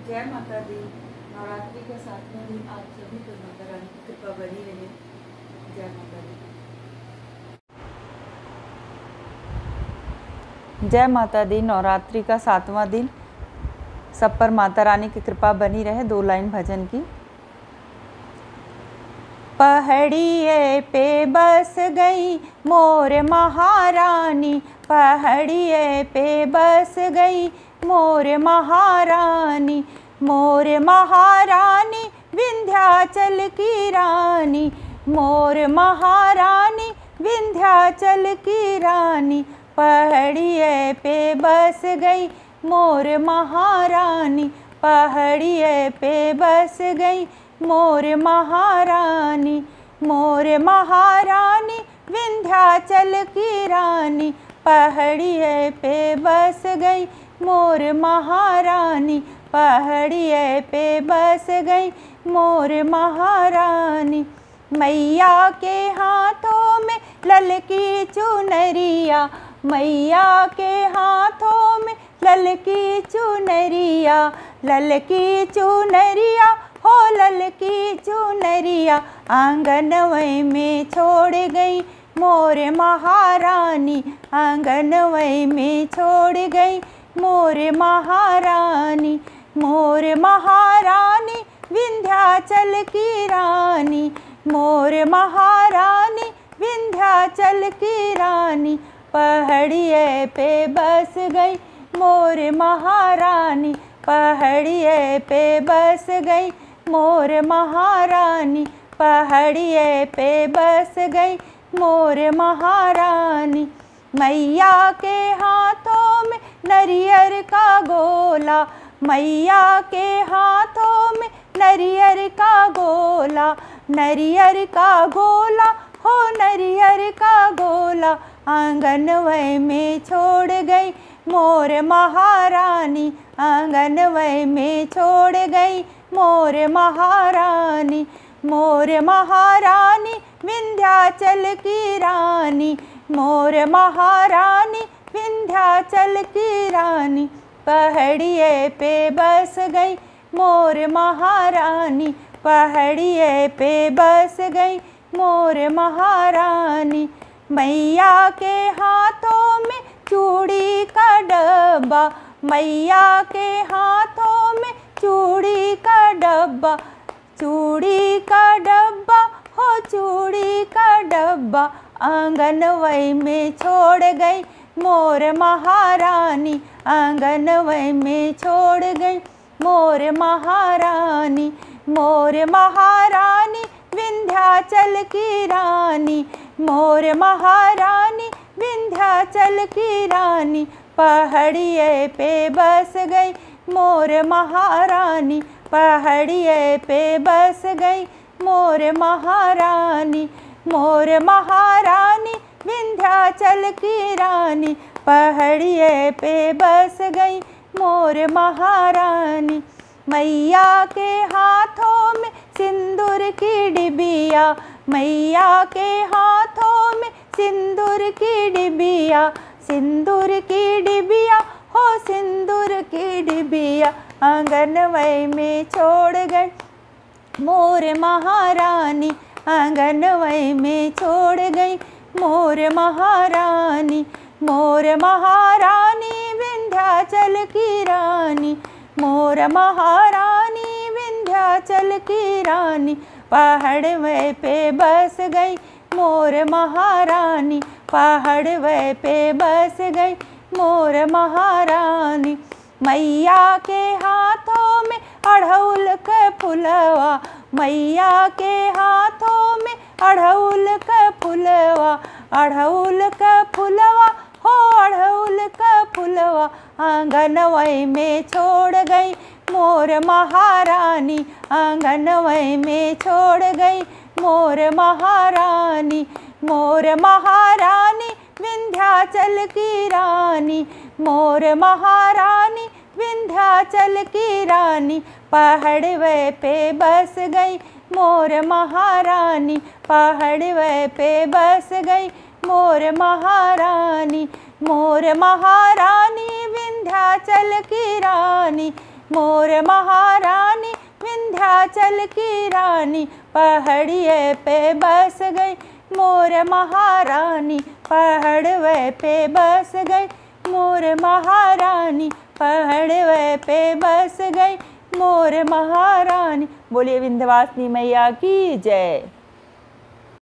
जय माता दी। नवरात्रि के 7वें दिन आप सभी पर माता रानी की कृपा बनी रहे। जय माता दी। जय माता दी। नवरात्रि का 7वां दिन, सब पर माता रानी की कृपा बनी रहे। 2 लाइन भजन की। पहाड़िए पे बस गई मोर महारानी, पहाड़िए पे बस गई मोर महारानी, मोर महारानी विंध्याचल की रानी, मोर महारानी विंध्याचल की रानी, पहाड़िए पे बस गई मोर महारानी, पहाड़िए पे बस गई मोर महारानी, मोर महारानी विंध्याचल की रानी, पहाड़िए पे बस गई मोर महारानी, पहाड़िए पे बस गई मोर महारानी। मैया के हाथों में ललकी चुनरिया, मैया के हाथों में ललकी चुनरिया, ललकी चुनरिया हो ललकी चुनरिया, आंगनवै में छोड़ गई मोर महारानी, आंगनवै में छोड़ गई मोर महारानी, मोर महारानी विंध्याचल की रानी, मोर महारानी विंध्याचल की रानी, पहाड़िए पे बस गई मोर महारानी, पहाड़िए पे बस गई मोर महारानी, पहाड़िए पे बस गई मोर महारानी। मैया के हाथों में नरियर का गोला, मैया के हाथों में नरियर का गोला, नरियर का गोला हो नरियर का गोला, आंगनवै में छोड़ गई मोर महारानी, आंगनवै में छोड़ गई मोर महारानी, मोर महारानी विंध्याचल की रानी, मोर महारानी विंध्याचल की रानी, पहाड़िए पे बस गई मोर महारानी, पहाड़िए पे बस गई मोर महारानी। मैया के हाथों में चूड़ी का डब्बा, मैया के हाथों में चूड़ी का डब्बा, चूड़ी का डब्बा हो चूड़ी का डब्बा, आंगनवै में छोड़ गई मोर महारानी, आंगनवै में छोड़ गई मोर महारानी, मोर महारानी विंध्याचल की रानी, मोर महारानी विंध्याचल की रानी, पहाड़िए पे बस गई मोर महारानी, पहाड़िए पे बस गई मोर महारानी, मोर महारानी विंध्याचल की रानी, पहाड़िए पे बस गई मोर महारानी। मैया के हाथों में सिंदूर की डिबिया, मैया के हाथों में सिंदूर की डिबिया, सिंदूर की डिबिया हो सिंदूर की डिबिया, आंगनवै में छोड़ गई मोर महारानी, आंगनवै में छोड़ गई मोर महारानी, मोर महारानी विंध्याचल की रानी, मोर महारानी विंध्याचल की रानी, पहाड़वै पे बस गई मोर महारानी, पहाड़वै पे बस गई मोर महारानी। मैया के हाथों में अड़हुल के फुलवा, मैया के हाथों में अड़हुल के फुलवा, अड़हुल के फुलवा हो अड़हुल के फुलवा, आंगनवै में छोड़ गई मोर महारानी, आंगनवै में छोड़ गई मोर महारानी, मोर महारानी विंध्याचल की रानी, मोर महारानी विंध्याचल की रानी, पहाड़वै पे बस गई मोर महारानी, पहाड़वै पे बस गई मोर महारानी, मोर महारानी विंध्याचल की रानी, मोर महारानी विंध्याचल की रानी पहाड़िए पे बस गई। मोर महारानी पहाड़वे पे बस गई। मोर महारानी पहाड़वे पे बस गई। मोर महारानी। बोलिए विंध्यवासिनी मैया की जय।